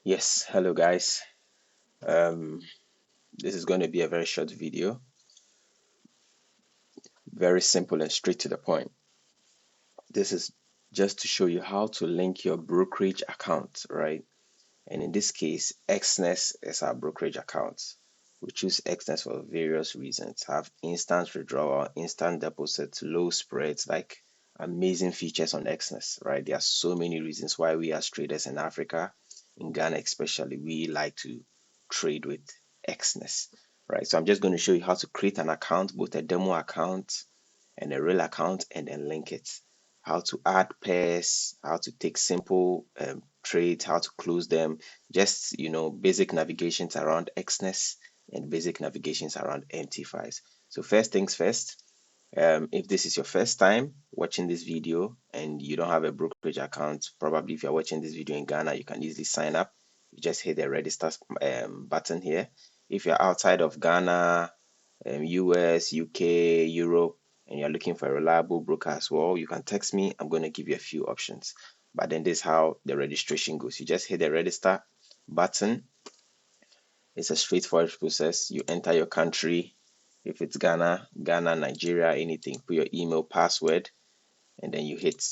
Yes, hello guys. Um, this is going to be a very short video, very simple and straight to the point. This is just to show you how to link your brokerage account, right? And in this case, Exness is our brokerage account. We choose Exness for various reasons. Have instant withdrawal, instant deposit, low spreads, like amazing features on Exness, right? There are so many reasons why we as traders in Africa, in Ghana especially, we like to trade with Exness, right? So I'm just going to show you how to create an account, both a demo account and a real account, and then link it. How to add pairs, how to take simple trades, how to close them, just basic navigations around Exness and basic navigations around MT5s. So first things first, if this is your first time watching this video and you don't have a brokerage account, probably if you're watching this video in Ghana, you can easily sign up. You just hit the register button here. If you're outside of Ghana, US, UK, Europe, and you're looking for a reliable broker as well, you can text me. I'm going to give you a few options. But then this is how the registration goes. You just hit the register button. It's a straightforward process. You enter your country. If it's Ghana, Nigeria, anything, put your email, password, and then you hit,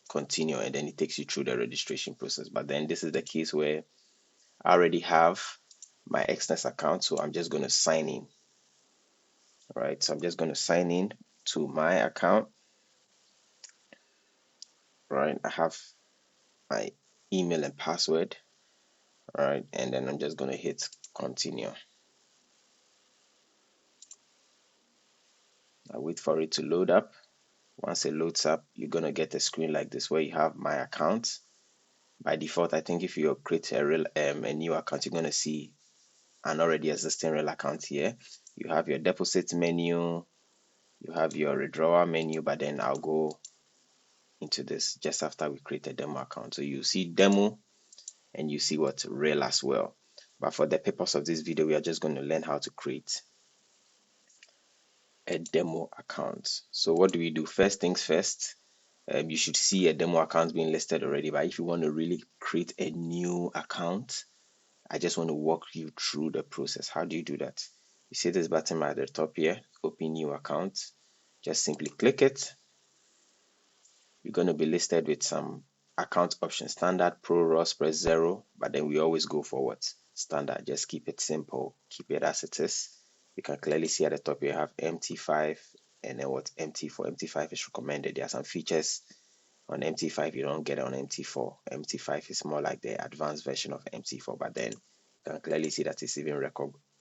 continue, and then it takes you through the registration process. But then this is the case where I already have my Exness account, so I'm just going to sign in. Right, so I'm just going to sign in to my account. Right, I have my email and password. Right, and then I'm just going to hit continue. I wait for it to load up. Once it loads up, you're going to get a screen like this where you have my account. By default, I think if you create a new account, you're going to see an already existing real account here. You have your deposit menu, you have your withdrawal menu, but then I'll go into this just after we create a demo account. So you see demo and you see what real as well. But for the purpose of this video, we are just going to learn how to create a demo account. So what do we do? First things first, you should see a demo account being listed already. But if you want to really create a new account, I just want to walk you through the process. How do you do that? You see this button at the top here, open new account. Just simply click it. You're going to be listed with some account options: standard, pro, raw, spread, zero. But then we always go for what? Standard. Just keep it simple, keep it as it is. You can clearly see at the top you have MT5 and then what MT4. MT5 is recommended. There are some features on MT5 you don't get on MT4. MT5 is more like the advanced version of MT4, but then you can clearly see that it's even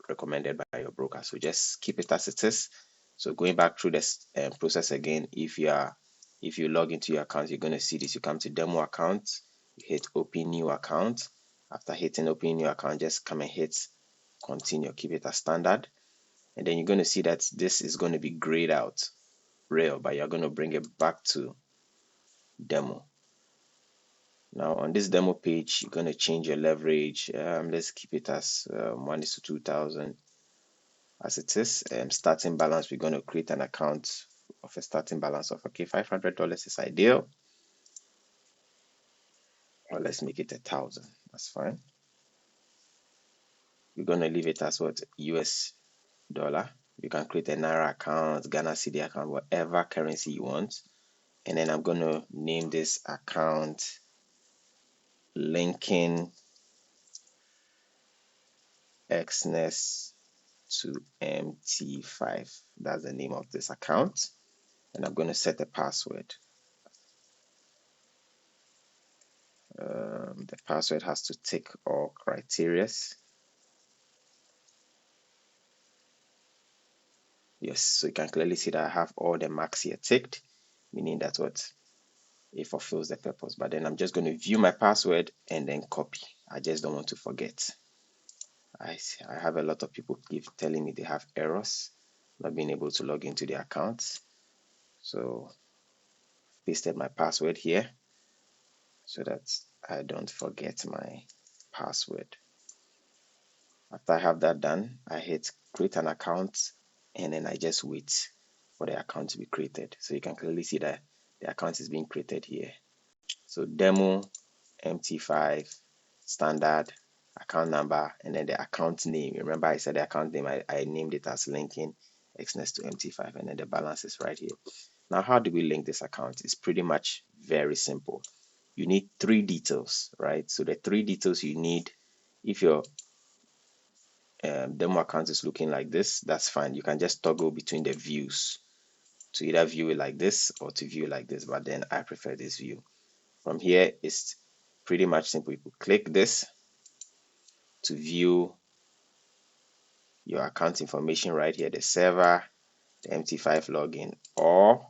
recommended by your broker. So just keep it as it is. So going back through this process again, if you log into your account, you're going to see this. You come to demo account, you hit open new account. After hitting open new account, just come and hit continue. Keep it as standard, and then you're going to see that this is going to be grayed out real, but you're going to bring it back to demo. Now on this demo page, you're going to change your leverage. Let's keep it as 1:2,000 as it is. Starting balance, we're going to create an account of a starting balance of, okay, $500 is ideal. Or let's make it 1,000. That's fine. We're going to leave it as what? US dollar. You can create a Naira account, Ghana cedi account, whatever currency you want. And then I'm going to name this account linking Exness to MT5. That's the name of this account. And I'm going to set a password. The password has to tick all criteria. Yes, so you can clearly see that I have all the marks here ticked, meaning that what it fulfills the purpose. But then I'm just going to view my password and then copy. I just don't want to forget. I have a lot of people telling me they have errors, not being able to log into their accounts. So pasted my password here so that I don't forget my password. After I have that done, I hit create an account and then I just wait for the account to be created. So you can clearly see that the account is being created here. So demo MT5 standard, account number, and then the account name. Remember I said the account name, I named it as linking Exness to MT5, and then the balance is right here. Now, how do we link this account? It's pretty much very simple. You need three details, right? So the three details you need, if your demo account is looking like this, that's fine. You can just toggle between the views to either view it like this or to view it like this, but then I prefer this view. From here, it's pretty much simple. You could click this to view your account information right here, the server, the MT5 login, or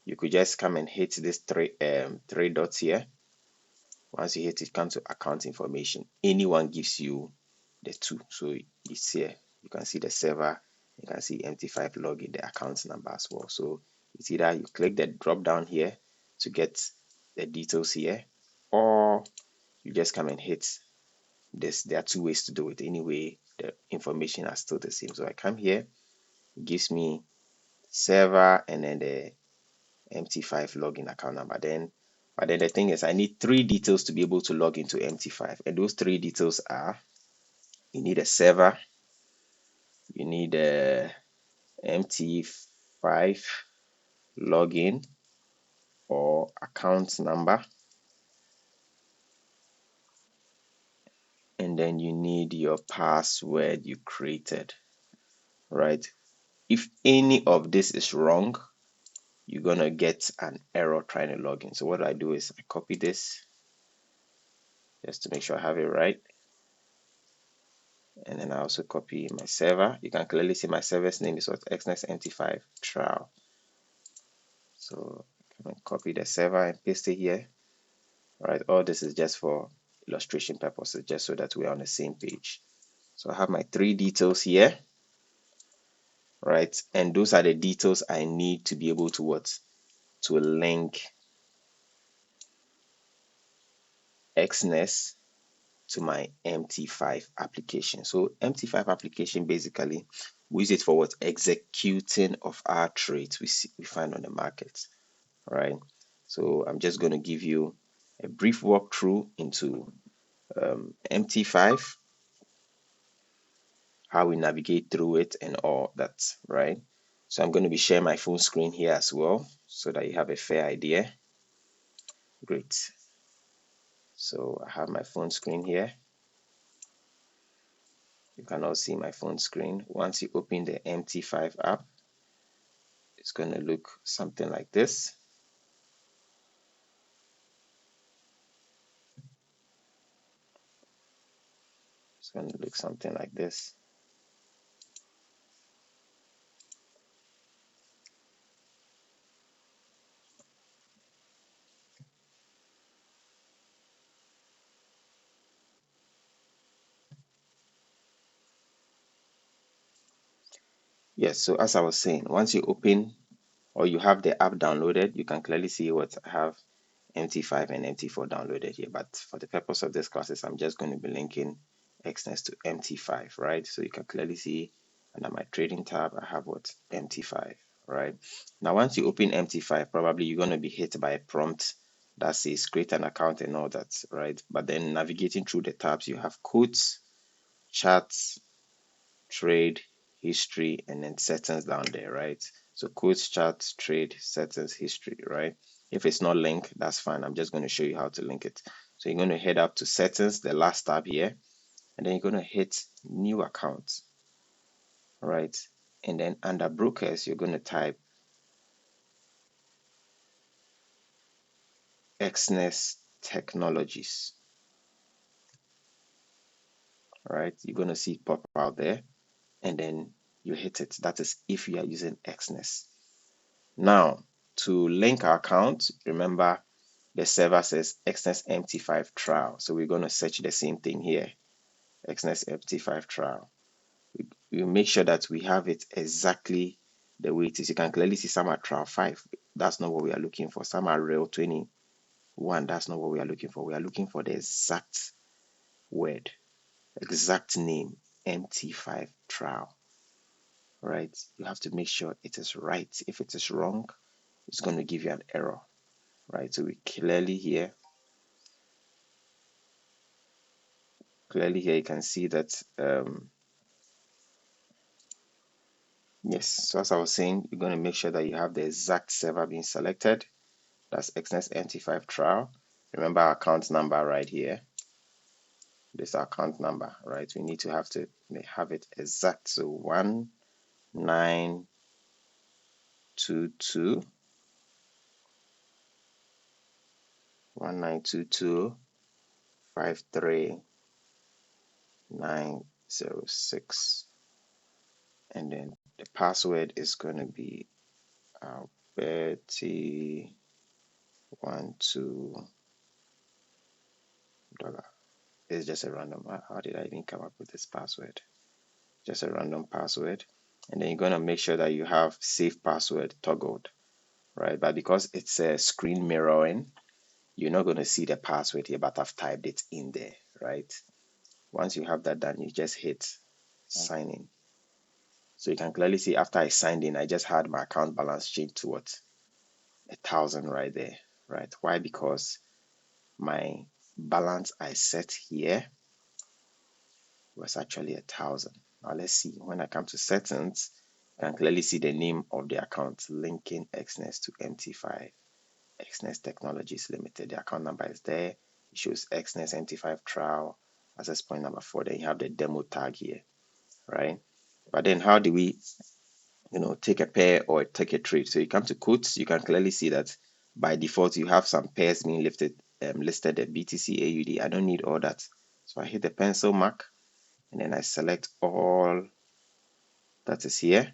you could just come and hit this three dots here. Once you hit it, come to account information. Anyone gives you the two. So it's here. You can see the server, you can see MT5 login, the account number as well. So it's either you click the drop down here to get the details here, or you just come and hit this. There are two ways to do it. Anyway, the information are still the same. So I come here, it gives me server and then the MT5 login account number. But then the thing is, I need three details to be able to log into MT5, and those three details are: you need a server, you need a MT5 login or account number, and then you need your password you created, right? If any of this is wrong, you're gonna get an error trying to log in. So what I do is I copy this just to make sure I have it right. And then I also copy my server. You can clearly see my server's name is what, Exness MT5 trial. So I can copy the server and paste it here. Right, all this is just for illustration purposes, just so that we're on the same page. So I have my three details here, right? And those are the details I need to be able to what? To link Exness to my MT5 application. So MT5 application, basically we use it for what? Executing of our trades we find on the market, right? So I'm just going to give you a brief walkthrough into MT5, how we navigate through it and all that, right? So I'm going to be sharing my phone screen here as well so that you have a fair idea. Great. So I have my phone screen here. You can all see my phone screen. Once you open the MT5 app, it's going to look something like this. It's going to look something like this. Yes, so as I was saying, once you open or you have the app downloaded, you can clearly see what I have MT5 and MT4 downloaded here. But for the purpose of this classes, I'm just going to be linking Exness to MT5, right? So you can clearly see under my trading tab, I have what? MT5, right? Now, once you open MT5, probably you're going to be hit by a prompt that says create an account and all that, right? But then navigating through the tabs, you have quotes, charts, trade, history, and then settings down there, right? So quotes, charts, trade, settings, history, right? If it's not linked, that's fine. I'm just going to show you how to link it. So you're going to head up to settings, the last tab here, and then you're going to hit new account, right? And then under brokers, you're going to type Exness Technologies, right? You're going to see it pop out there, and then you hit it. That is if you are using Exness. Now, to link our account, remember the server says Exness MT5 trial. So we're going to search the same thing here, Exness MT5 trial. We make sure that we have it exactly the way it is. You can clearly see some are trial 5. That's not what we are looking for. Some are real 21. That's not what we are looking for. We are looking for the exact word, exact name, MT5 trial. Right? You have to make sure it is right. If it is wrong, it's going to give you an error. Right? So we clearly here Clearly here you can see that yes, so as I was saying, you're going to make sure that you have the exact server being selected. That's Exness NT5 trial. Remember our account number right here. This account number, right? We need to have it exact. So 1922 53906, and then the password is going to be Betty12 dollar. It's just a random. How did I even come up with this password? Just a random password. And then you're going to make sure that you have save password toggled, right? But because it's a screen mirroring, you're not going to see the password here, but I've typed it in there, right? Once you have that done, you just hit sign in. So you can clearly see after I signed in, I just had my account balance change to what? 1,000 right there, right? Why? Because my balance I set here was actually 1,000. Now let's see. When I come to settings, you can clearly see the name of the account, linking Exness to MT5, Exness Technologies Limited. The account number is there. It shows Exness MT5 trial, access point number 4. Then you have the demo tag here, right? But then how do we, take a pair or take a trade? So you come to quotes, you can clearly see that by default you have some pairs being listed, the BTC AUD. I don't need all that. So I hit the pencil mark and then I select all that is here,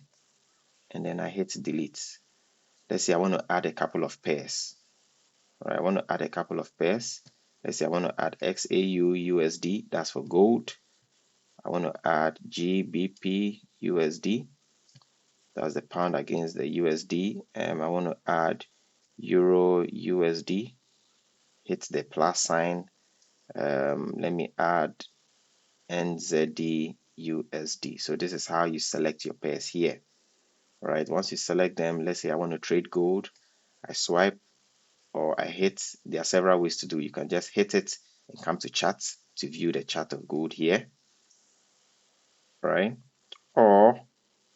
and then I hit delete. Let's say I want to add a couple of pairs. All right, I want to add a couple of pairs. Let's say I want to add XAU USD, that's for gold. I want to add GBP USD, that's the pound against the USD. I want to add Euro USD, hit the plus sign. Let me add NZD USD. So this is how you select your pairs here. All right, once you select them, let's say I want to trade gold, I swipe or I hit. There are several ways to do. You can just hit it and come to charts to view the chart of gold here, right? Or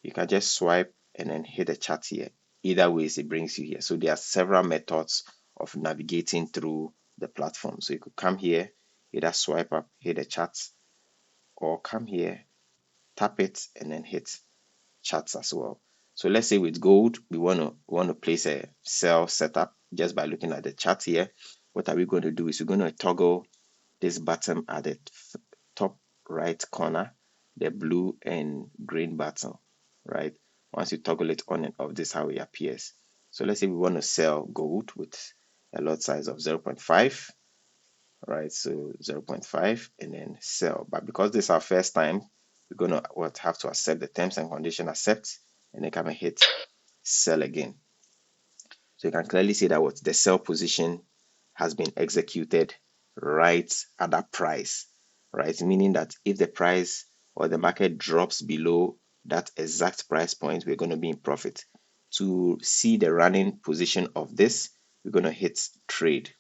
you can just swipe and then hit the chart here. Either ways, it brings you here. So there are several methods of navigating through the platform. So you could come here, either swipe up, hit the chart, or come here, tap it, and then hit charts as well. So let's say with gold, we want to place a sell setup just by looking at the chart here. What are we going to do is we're going to toggle this button at the top right corner, the blue and green button, right? Once you toggle it on and off, this is how it appears. So let's say we want to sell gold with a lot size of 0.5, right? So 0.5 and then sell. But because this is our first time, we're going to have to accept the terms and condition, accept, and then come and hit sell again. So you can clearly see that what the sell position has been executed right at that price, right? Meaning that if the price or the market drops below that exact price point, we're going to be in profit. To see the running position of this, we're going to hit trade.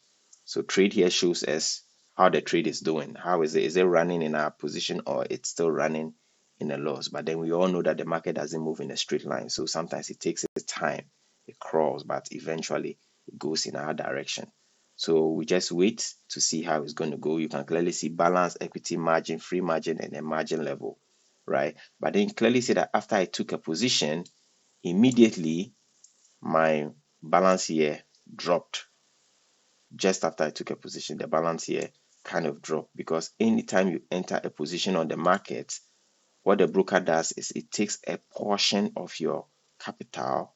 So trade here shows us how the trade is doing. How is it? Is it running in our position or it's still running in a loss? But then we all know that the market doesn't move in a straight line. So sometimes it takes its time. It crawls, but eventually it goes in our direction. So we just wait to see how it's going to go. You can clearly see balance, equity margin, free margin, and a margin level, right? But then clearly see that after I took a position, immediately my balance here dropped. Just after I took a position, the balance here kind of dropped, because anytime you enter a position on the market, what the broker does is it takes a portion of your capital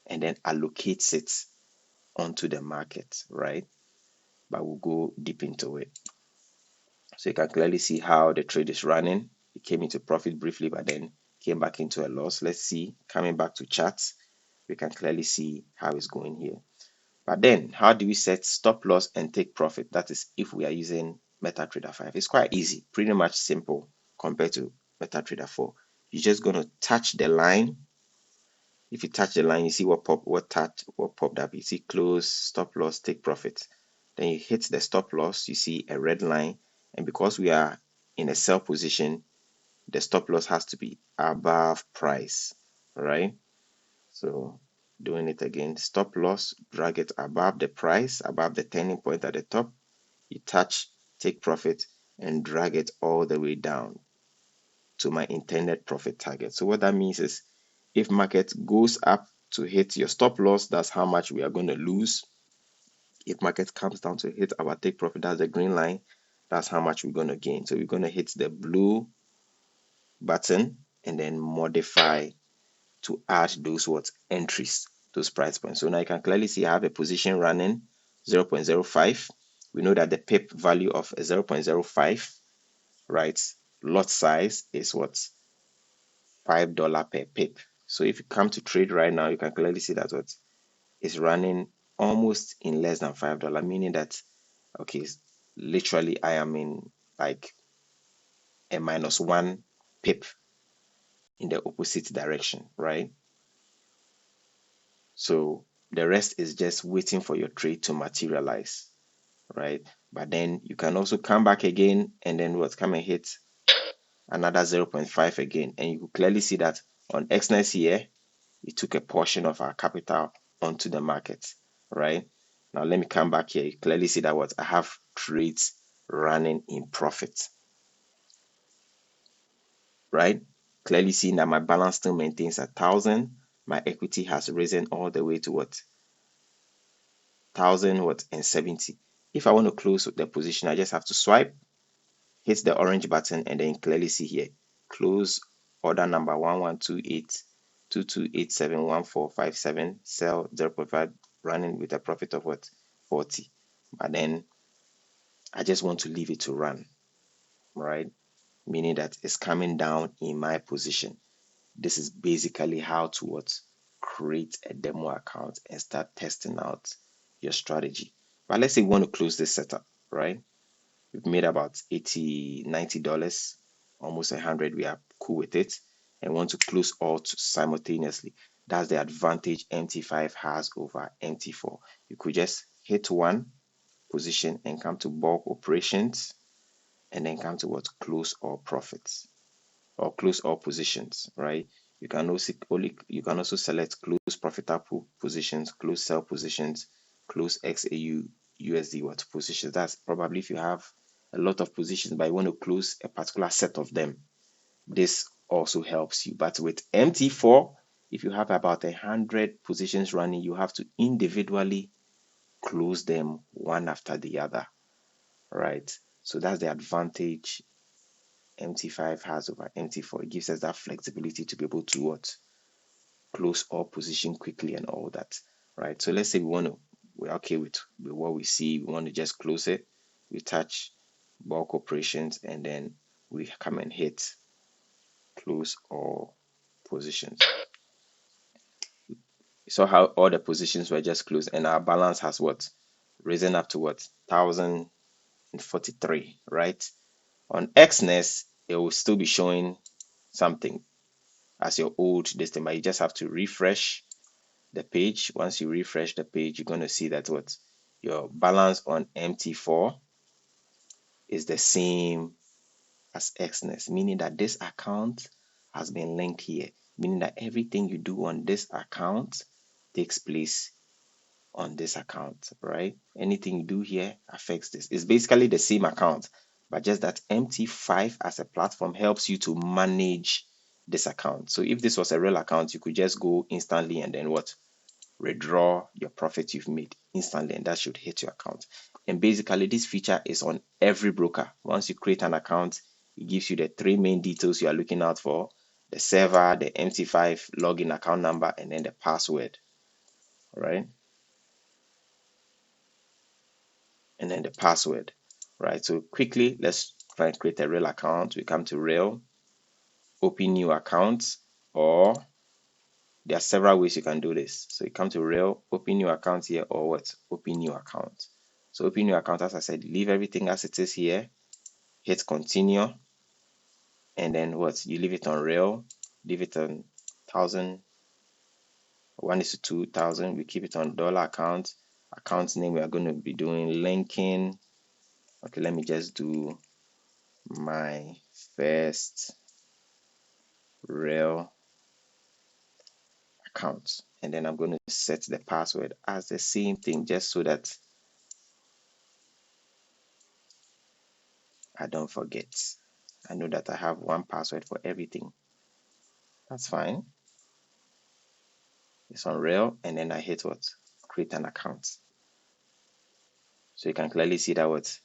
and then allocates it onto the market, right? But we'll go deep into it. So you can clearly see how the trade is running. It came into profit briefly, but then came back into a loss. Let's see, coming back to charts, we can clearly see how it's going here. But then how do we set stop loss and take profit? That is if we are using MetaTrader 5. It's quite easy, pretty much simple compared to MetaTrader 4. You're just going to touch the line. If you touch the line, you see what popped up. You see close, stop loss, take profit. Then you hit the stop loss, you see a red line. And because we are in a sell position, the stop loss has to be above price, right? So doing it again, stop loss, drag it above the price, above the turning point at the top. You touch, take profit, and drag it all the way down to my intended profit target. So what that means is if market goes up to hit your stop loss, that's how much we are going to lose. If market comes down to hit our take profit, that's the green line, that's how much we're going to gain. So we're going to hit the blue button and then modify to add those what entries, those price points. So now you can clearly see I have a position running 0.05. We know that the pip value of 0.05, right, lot size is what, $5 per pip. So if you come to trade right now, you can clearly see that what is running almost in less than $5, meaning that okay, literally I am in like a -1 pip in the opposite direction, right? So the rest is just waiting for your trade to materialize, right? But then you can also come back again and then what, come and hit another 0.5 again. And you clearly see that on Exness here, it took a portion of our capital onto the market, right? Now let me come back here. You clearly see that what I have trades running in profit, right? Clearly seeing that my balance still maintains 1,000. My equity has risen all the way to what, 1,070. If I want to close the position, I just have to swipe, hit the orange button, and then clearly see here, close order number 112822871457, sell 0.5, running with a profit of what, 40. But then I just want to leave it to run, right? Meaning that it's coming down in my position. This is basically how to what, create a demo account and start testing out your strategy. But let's say we want to close this setup, right? We've made about 80, $90, almost 100. We are cool with it and want to close all simultaneously. That's the advantage MT5 has over MT4. You could just hit one position and come to bulk operations and then come to what, close all profits or close all positions, right? You can also select close profitable positions, close sell positions, close XAU USD what positions. That's probably if you have a lot of positions but you want to close a particular set of them. This also helps you. But with MT4, if you have about 100 positions running, you have to individually close them one after the other, right? So that's the advantage MT5 has over MT4. It gives us that flexibility to be able to what, close all position quickly and all that, right? So let's say we're okay with what we see, we want to just close it. We touch bulk operations and then we come and hit close all positions. So how all the positions were just closed and our balance has what, risen up to what, 1,043, right? On Exness, it will still be showing something as your old distance, but you just have to refresh the page. Once you refresh the page, you're going to see that what, your balance on MT4 is the same as Exness, meaning that this account has been linked here, meaning that everything you do on this account takes place on this account, right? Anything you do here affects this. It's basically the same account, but just that MT5 as a platform helps you to manage this account. So if this was a real account, you could just go instantly and then what, withdraw your profit you've made instantly, and that should hit your account. And basically this feature is on every broker. Once you create an account, it gives you the three main details you are looking out for: the server, the MT5 login account number, and then the password, right? And then the password, right? So quickly, let's try and create a real account. We come to real, open new account, or there are several ways you can do this. So you come to real, open new account here, or what, open new account. So open new account, as I said, leave everything as it is here, hit continue, and then what, you leave it on real, leave it on 1,000, 1:2,000. We keep it on dollar account. Account name we are going to be doing linking. Okay, let me just do my first real account, and then I'm going to set the password as the same thing, just so that I don't forget. I know that I have one password for everything. That's fine. It's on real, and then I hit what? Create an account. So you can clearly see that what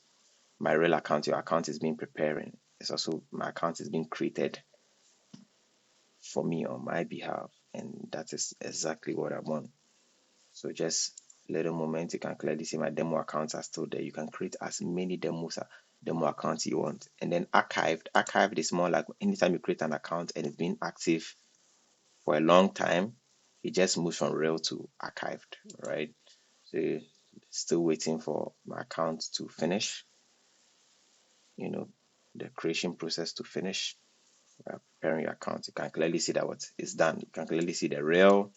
my real account, your account is being preparing. It's also my account is being created for me on my behalf, and that is exactly what I want. So just little moment, you can clearly see my demo accounts are still there. You can create as many demo accounts you want. And then archived is more like anytime you create an account and it's been active for a long time, it just moves from real to archived, right? So still waiting for my account to finish, the creation process to finish. Preparing your account, you can clearly see that what is done. You can clearly see the real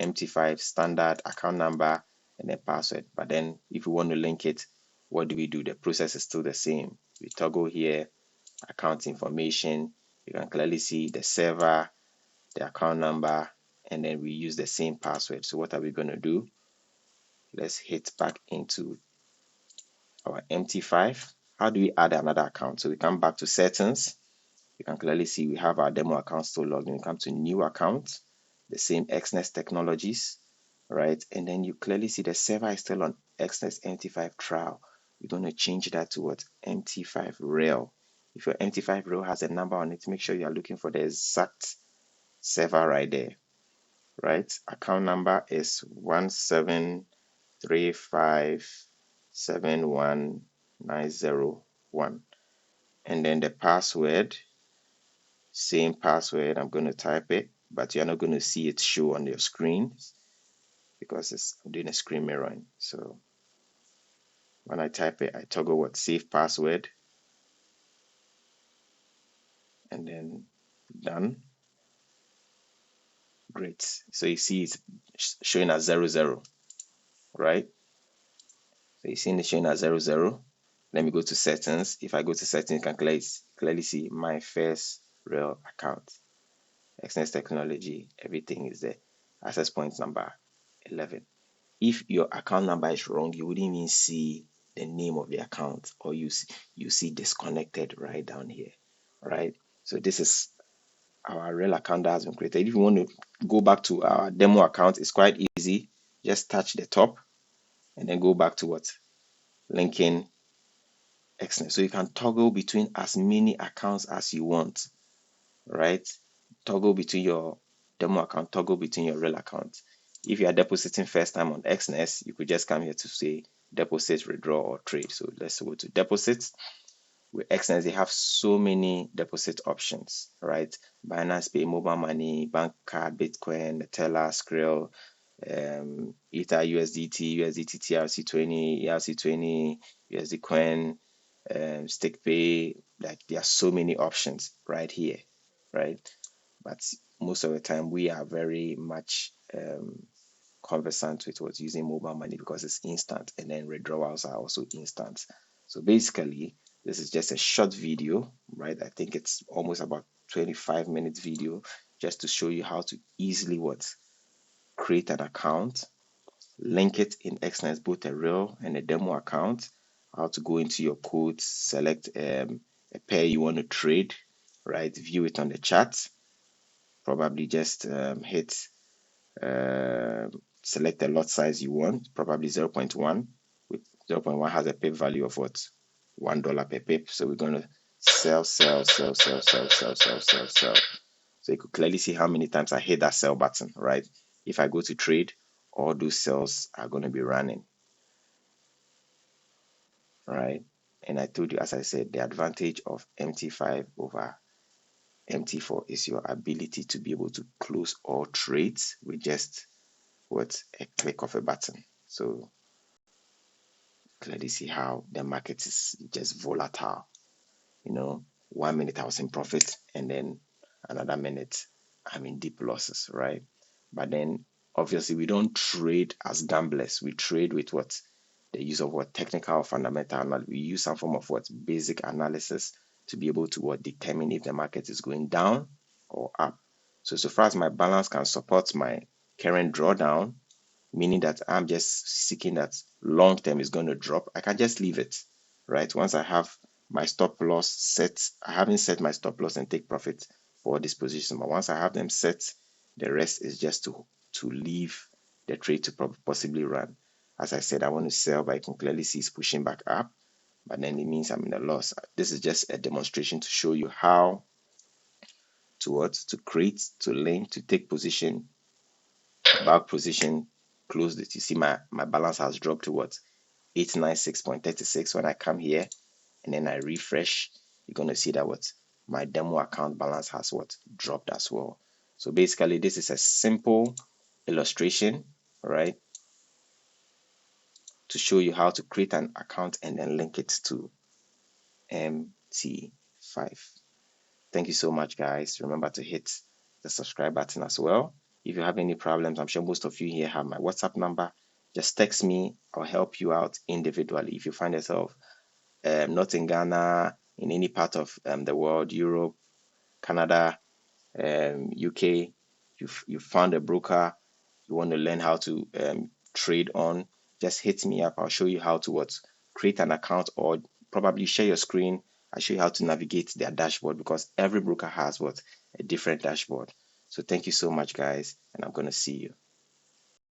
MT5 standard account number and then password. But then if you want to link it, what do we do? The process is still the same. We toggle here, account information. You can clearly see the server, the account number, and then we use the same password. So what are we going to do? Let's hit back into our MT5. How do we add another account? So we come back to settings. You can clearly see we have our demo account still logged in. We come to new account, the same Exness technologies, right? And then you clearly see the server is still on Exness MT5 trial. We're going to change that to what? MT5 real. If your MT5 real has a number on it, make sure you are looking for the exact server right there, right? Account number is 173571901. And then the password, same password. I'm going to type it, but you're not going to see it show on your screen because I'm doing a screen mirroring. So when I type it, I toggle what? Save password, and then done. Great. So you see it's showing as 00, right? So you see it showing as 00. Let me go to settings. If I go to settings, you can clearly see my first real account. Exness technology, everything is there. Access point number 11. If your account number is wrong, you wouldn't even see the name of the account, or you see disconnected right down here, right? So this is our real account that has been created. If you want to go back to our demo account, it's quite easy. Just touch the top and then go back to what? Linking Exness. So you can toggle between as many accounts as you want, right? Toggle between your demo account, toggle between your real account. If you are depositing first time on Exness, you could just come here to say deposit, withdraw, or trade. So let's go to deposit. With Exness, they have so many deposit options, right? Binance Pay, mobile money, bank card, Bitcoin, Tether, Skrill, Ether, USDT, USDT, TRC20, ERC20, USD Coin, Stake Pay. Like there are so many options right here, right? But most of the time we are very much conversant with what's using mobile money because it's instant, and then withdrawals are also instant. So basically, this is just a short video, right? I think it's almost about 25 minutes video just to show you how to easily create an account, link it in Exness, both a real and a demo account, how to go into your codes, select a pair you want to trade, right? View it on the chart, probably just hit select the lot size you want, probably 0.1. With 0.1 has a pip value of what? $1 per pip. So we're going to sell. So you could clearly see how many times I hit that sell button, right? If I go to trade, all those cells are going to be running, right? And I told you, as I said, the advantage of MT5 over MT4 is your ability to be able to close all trades with just a click of a button. So clearly see how the market is just volatile. 1 minute I was in profit, and then another minute I'm in deep losses, right? But then obviously we don't trade as gamblers. We trade with the use of technical fundamental analysis. We use some form of basic analysis to be able to what determine if the market is going down or up. So far as my balance can support my current drawdown, meaning that I'm just seeking that long term is going to drop, I can just leave it, right? Once I have my stop loss set, I haven't set my stop loss and take profit for this position, but once I have them set, the rest is just to leave the trade to possibly run. As I said, I want to sell, but I can clearly see it's pushing back up, but then it means I'm in a loss. This is just a demonstration to show you how to what to create, to link, to take position, back position, close it. You see my balance has dropped to what 896.36. When I come here and then I refresh, you're going to see that what my demo account balance has what dropped as well. So basically this is a simple illustration, right, to show you how to create an account and then link it to MT5. Thank you so much, guys. Remember to hit the subscribe button as well. If you have any problems, I'm sure most of you here have my WhatsApp number. Just text me. I'll help you out individually. If you find yourself not in Ghana, in any part of the world, Europe, Canada, UK, you found a broker, you want to learn how to trade on, just hit me up. I'll show you how to create an account, or probably share your screen. I'll show you how to navigate their dashboard, because every broker has a different dashboard. So thank you so much, guys, and I'm going to see you.